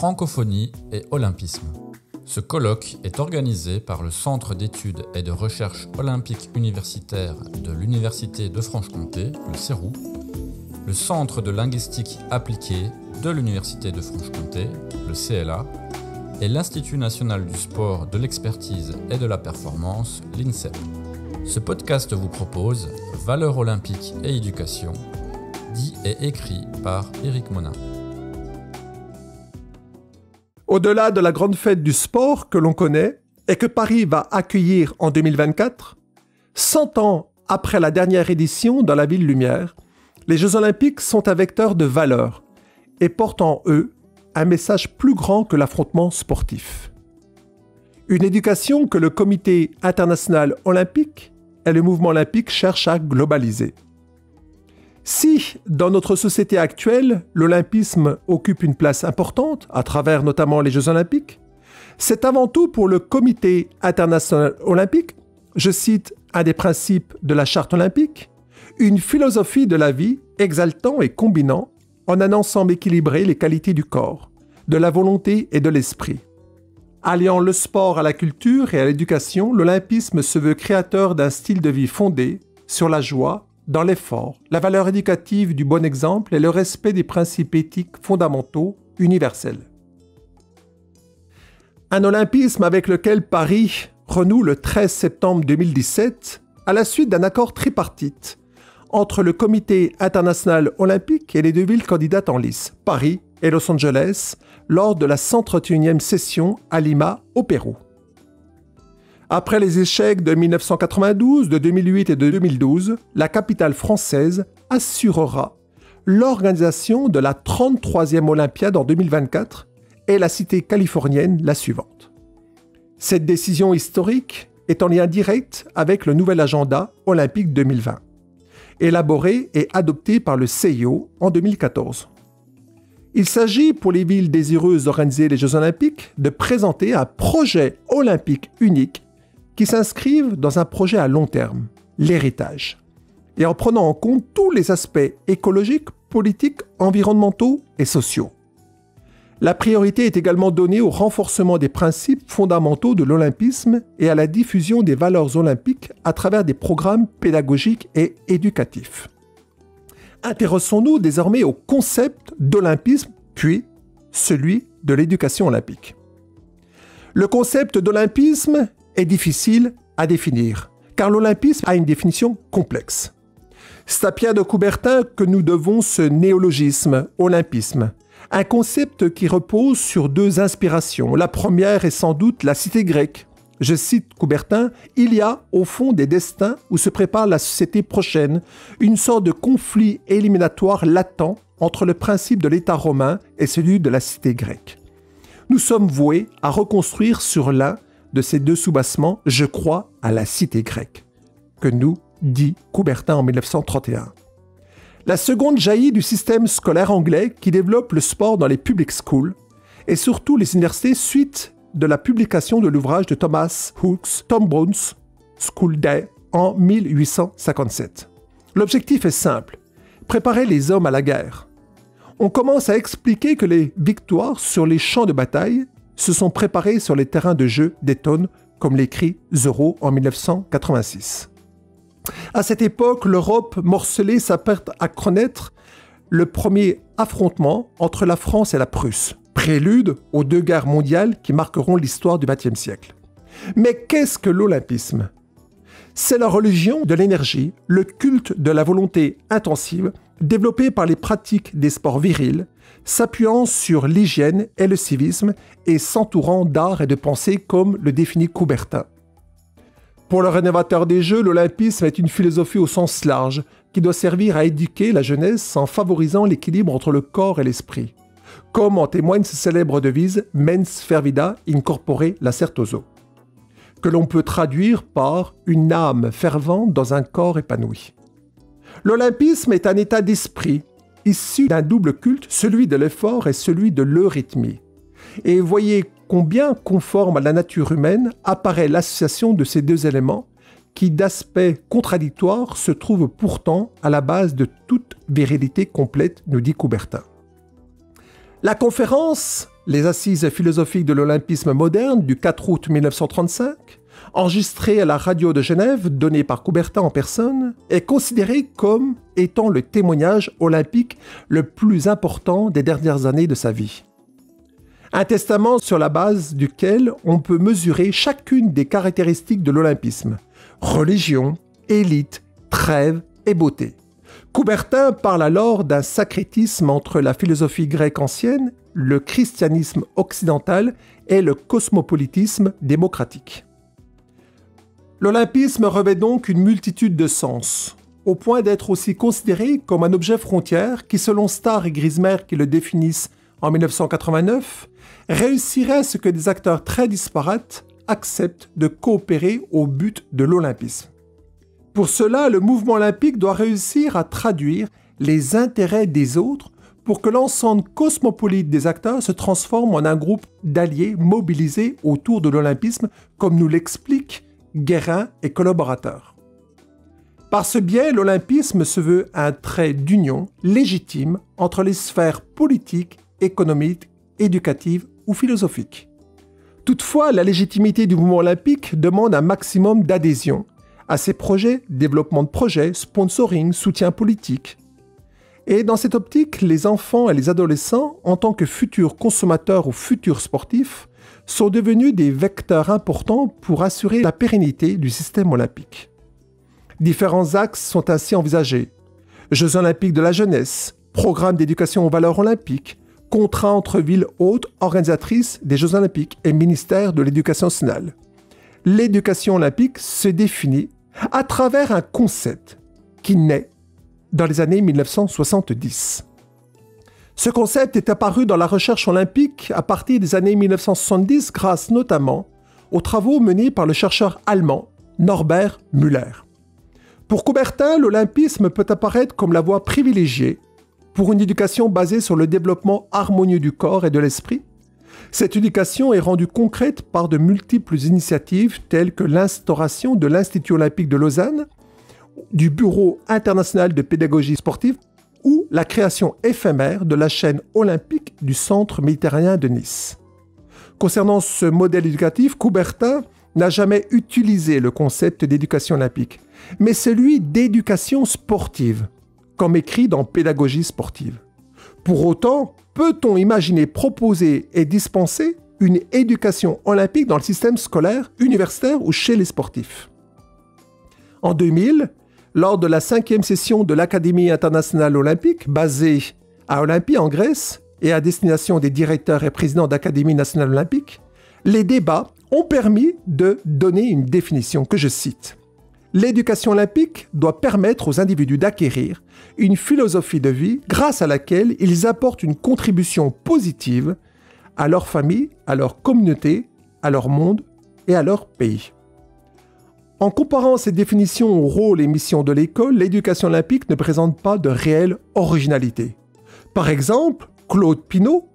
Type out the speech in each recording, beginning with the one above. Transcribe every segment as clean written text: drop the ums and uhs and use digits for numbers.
Francophonie et olympisme. Ce colloque est organisé par le Centre d'études et de recherche olympique universitaire de l'Université de Franche-Comté, le CEROU, le Centre de linguistique appliquée de l'Université de Franche-Comté, le CLA, et l'Institut national du sport, de l'expertise et de la performance, l'INSEP. Ce podcast vous propose Valeurs olympiques et éducation, dit et écrit par Éric Monin. Au-delà de la grande fête du sport que l'on connaît et que Paris va accueillir en 2024, 100 ans après la dernière édition dans la Ville Lumière, les Jeux Olympiques sont un vecteur de valeurs et portent en eux un message plus grand que l'affrontement sportif. Une éducation que le Comité international olympique et le mouvement olympique cherchent à globaliser. Si, dans notre société actuelle, l'olympisme occupe une place importante, à travers notamment les Jeux olympiques, c'est avant tout pour le Comité international olympique, je cite un des principes de la Charte olympique, une philosophie de la vie exaltant et combinant en un ensemble équilibré les qualités du corps, de la volonté et de l'esprit. Alliant le sport à la culture et à l'éducation, l'olympisme se veut créateur d'un style de vie fondé sur la joie, dans l'effort, la valeur éducative du bon exemple et le respect des principes éthiques fondamentaux universels. Un olympisme avec lequel Paris renoue le 13 septembre 2017 à la suite d'un accord tripartite entre le Comité international olympique et les deux villes candidates en lice, Paris et Los Angeles, lors de la 131e session à Lima, au Pérou. Après les échecs de 1992, de 2008 et de 2012, la capitale française assurera l'organisation de la 33e Olympiade en 2024 et la cité californienne la suivante. Cette décision historique est en lien direct avec le nouvel agenda olympique 2020, élaboré et adopté par le CIO en 2014. Il s'agit pour les villes désireuses d'organiser les Jeux olympiques de présenter un projet olympique unique qui s'inscrivent dans un projet à long terme, l'héritage, et en prenant en compte tous les aspects écologiques, politiques, environnementaux et sociaux. La priorité est également donnée au renforcement des principes fondamentaux de l'olympisme et à la diffusion des valeurs olympiques à travers des programmes pédagogiques et éducatifs. Intéressons-nous désormais au concept d'olympisme, puis celui de l'éducation olympique. Le concept d'olympisme est difficile à définir, car l'olympisme a une définition complexe. C'est à Pierre de Coubertin que nous devons ce néologisme, olympisme, un concept qui repose sur deux inspirations. La première est sans doute la cité grecque. Je cite Coubertin, « Il y a, au fond des destins où se prépare la société prochaine, une sorte de conflit éliminatoire latent entre le principe de l'État romain et celui de la cité grecque. Nous sommes voués à reconstruire sur l'un de ces deux soubassements, je crois à la cité grecque, que nous dit Coubertin en 1931. La seconde jaillit du système scolaire anglais qui développe le sport dans les public schools et surtout les universités suite de la publication de l'ouvrage de Thomas Hooks, Tom Brown's School Day en 1857. L'objectif est simple, préparer les hommes à la guerre. On commence à expliquer que les victoires sur les champs de bataille se sont préparés sur les terrains de jeu d'Eton, comme l'écrit Zorro en 1986. À cette époque, l'Europe morcelée s'apprête à connaître le premier affrontement entre la France et la Prusse, prélude aux deux guerres mondiales qui marqueront l'histoire du XXe siècle. Mais qu'est-ce que l'olympisme ? C'est la religion de l'énergie, le culte de la volonté intensive, développé par les pratiques des sports virils, s'appuyant sur l'hygiène et le civisme et s'entourant d'art et de pensée comme le définit Coubertin. Pour le rénovateur des Jeux, l'olympisme est une philosophie au sens large qui doit servir à éduquer la jeunesse en favorisant l'équilibre entre le corps et l'esprit, comme en témoigne sa célèbre devise « Mens fervida in corpore lacertoso », que l'on peut traduire par « une âme fervente dans un corps épanoui ». L'olympisme est un état d'esprit issu d'un double culte, celui de l'effort et celui de l'eurythmie. Et voyez combien conforme à la nature humaine apparaît l'association de ces deux éléments qui, d'aspect contradictoire, se trouvent pourtant à la base de toute virilité complète, nous dit Coubertin. La conférence les assises philosophiques de l'olympisme moderne du 4 août 1935, enregistré à la radio de Genève, donné par Coubertin en personne, est considéré comme étant le témoignage olympique le plus important des dernières années de sa vie. Un testament sur la base duquel on peut mesurer chacune des caractéristiques de l'olympisme: religion, élite, trêve et beauté. Coubertin parle alors d'un sacrétisme entre la philosophie grecque ancienne, le christianisme occidental et le cosmopolitisme démocratique. L'olympisme revêt donc une multitude de sens, au point d'être aussi considéré comme un objet frontière qui, selon Starr et Griesmer qui le définissent en 1989, réussirait à ce que des acteurs très disparates acceptent de coopérer au but de l'olympisme. Pour cela, le mouvement olympique doit réussir à traduire les intérêts des autres pour que l'ensemble cosmopolite des acteurs se transforme en un groupe d'alliés mobilisés autour de l'olympisme, comme nous l'expliquent Guérin et collaborateurs. Par ce biais, l'olympisme se veut un trait d'union légitime entre les sphères politiques, économiques, éducatives ou philosophiques. Toutefois, la légitimité du mouvement olympique demande un maximum d'adhésion à ses projets, développement de projets, sponsoring, soutien politique. Et dans cette optique, les enfants et les adolescents, en tant que futurs consommateurs ou futurs sportifs, sont devenus des vecteurs importants pour assurer la pérennité du système olympique. Différents axes sont ainsi envisagés: Jeux olympiques de la jeunesse, programme d'éducation aux valeurs olympiques, contrat entre villes hôtes organisatrices des Jeux olympiques et ministère de l'Éducation nationale. L'éducation olympique se définit à travers un concept qui naît dans les années 1970. Ce concept est apparu dans la recherche olympique à partir des années 1970 grâce notamment aux travaux menés par le chercheur allemand Norbert Müller. Pour Coubertin, l'olympisme peut apparaître comme la voie privilégiée pour une éducation basée sur le développement harmonieux du corps et de l'esprit. Cette éducation est rendue concrète par de multiples initiatives telles que l'instauration de l'Institut olympique de Lausanne, du Bureau international de pédagogie sportive ou la création éphémère de la chaîne olympique du Centre méditerranéen de Nice. Concernant ce modèle éducatif, Coubertin n'a jamais utilisé le concept d'éducation olympique, mais celui d'éducation sportive, comme écrit dans Pédagogie sportive. Pour autant, peut-on imaginer proposer et dispenser une éducation olympique dans le système scolaire, universitaire ou chez les sportifs? En 2000, lors de la 5e session de l'Académie internationale olympique, basée à Olympie en Grèce et à destination des directeurs et présidents d'Académie nationale olympique, les débats ont permis de donner une définition que je cite. L'éducation olympique doit permettre aux individus d'acquérir une philosophie de vie grâce à laquelle ils apportent une contribution positive à leur famille, à leur communauté, à leur monde et à leur pays. En comparant ces définitions au rôle et missions de l'école, l'éducation olympique ne présente pas de réelle originalité. Par exemple, Claude Pinault,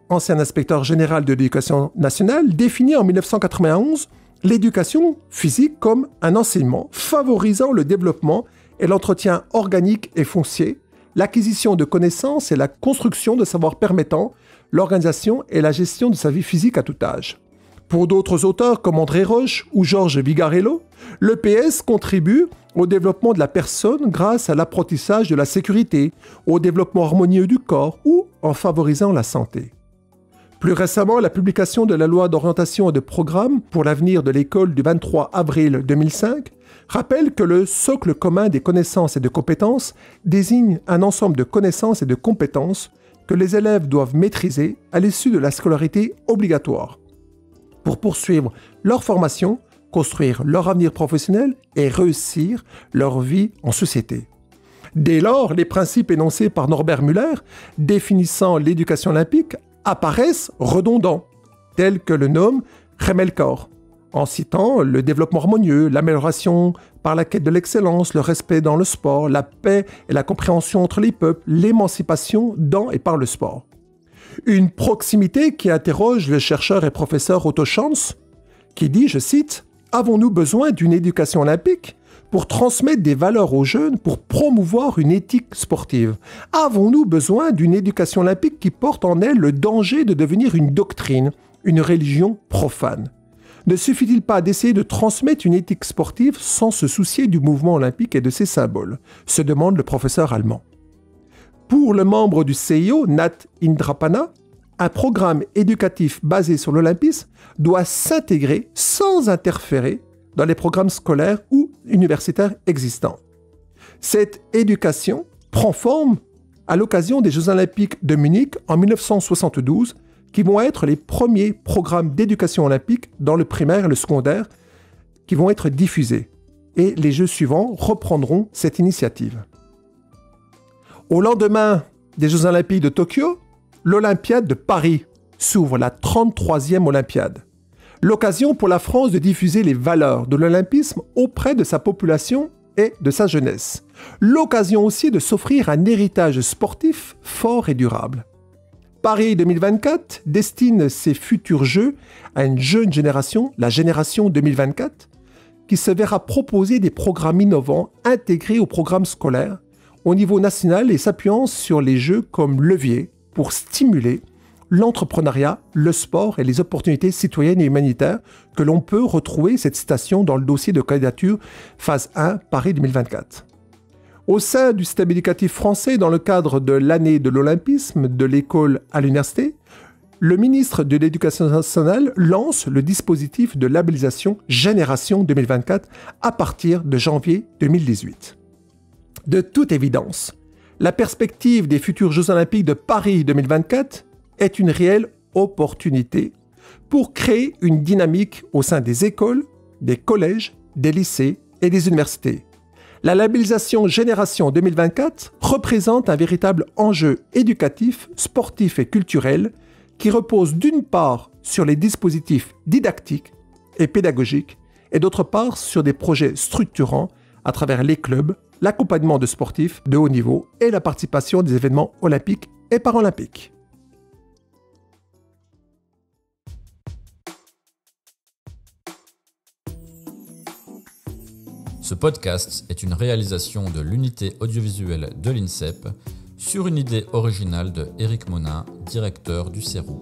ancien inspecteur général de l'éducation nationale, définit en 1991 l'éducation physique comme un enseignement favorisant le développement et l'entretien organique et foncier, l'acquisition de connaissances et la construction de savoirs permettant l'organisation et la gestion de sa vie physique à tout âge. Pour d'autres auteurs comme André Roche ou Georges Vigarello, l'EPS contribue au développement de la personne grâce à l'apprentissage de la sécurité, au développement harmonieux du corps ou en favorisant la santé. Plus récemment, la publication de la loi d'orientation et de programme pour l'avenir de l'école du 23 avril 2005 rappelle que le socle commun des connaissances et de compétences désigne un ensemble de connaissances et de compétences que les élèves doivent maîtriser à l'issue de la scolarité obligatoire pour poursuivre leur formation, construire leur avenir professionnel et réussir leur vie en société. Dès lors, les principes énoncés par Norbert Müller définissant l'éducation olympique apparaissent redondants, tels que le nomme Remelkor, en citant le développement harmonieux, l'amélioration par la quête de l'excellence, le respect dans le sport, la paix et la compréhension entre les peuples, l'émancipation dans et par le sport. Une proximité qui interroge le chercheur et professeur Otto Schanz, qui dit, je cite, « Avons-nous besoin d'une éducation olympique pour transmettre des valeurs aux jeunes, pour promouvoir une éthique sportive? Avons-nous besoin d'une éducation olympique qui porte en elle le danger de devenir une doctrine, une religion profane? Ne suffit-il pas d'essayer de transmettre une éthique sportive sans se soucier du mouvement olympique et de ses symboles? Se demande le professeur allemand. Pour le membre du CIO, Nat Indrapana, un programme éducatif basé sur l'olympisme doit s'intégrer sans interférer dans les programmes scolaires ou universitaires existants. Cette éducation prend forme à l'occasion des Jeux olympiques de Munich en 1972, qui vont être les premiers programmes d'éducation olympique dans le primaire et le secondaire qui vont être diffusés. Et les Jeux suivants reprendront cette initiative. Au lendemain des Jeux olympiques de Tokyo, l'Olympiade de Paris s'ouvre, la 33e Olympiade. L'occasion pour la France de diffuser les valeurs de l'olympisme auprès de sa population et de sa jeunesse. L'occasion aussi de s'offrir un héritage sportif fort et durable. Paris 2024 destine ses futurs Jeux à une jeune génération, la génération 2024, qui se verra proposer des programmes innovants intégrés au programme scolaire au niveau national et s'appuyant sur les Jeux comme levier pour stimuler l'entrepreneuriat, le sport et les opportunités citoyennes et humanitaires que l'on peut retrouver cette citation dans le dossier de candidature phase 1 Paris 2024. Au sein du système éducatif français, dans le cadre de l'année de l'olympisme, de l'école à l'université, le ministre de l'Éducation nationale lance le dispositif de labellisation Génération 2024 à partir de janvier 2018. De toute évidence, la perspective des futurs Jeux olympiques de Paris 2024 est une réelle opportunité pour créer une dynamique au sein des écoles, des collèges, des lycées et des universités. La labellisation Génération 2024 représente un véritable enjeu éducatif, sportif et culturel qui repose d'une part sur les dispositifs didactiques et pédagogiques et d'autre part sur des projets structurants à travers les clubs, l'accompagnement de sportifs de haut niveau et la participation des événements olympiques et paralympiques. Ce podcast est une réalisation de l'unité audiovisuelle de l'INSEP sur une idée originale de Éric Monin, directeur du CERU.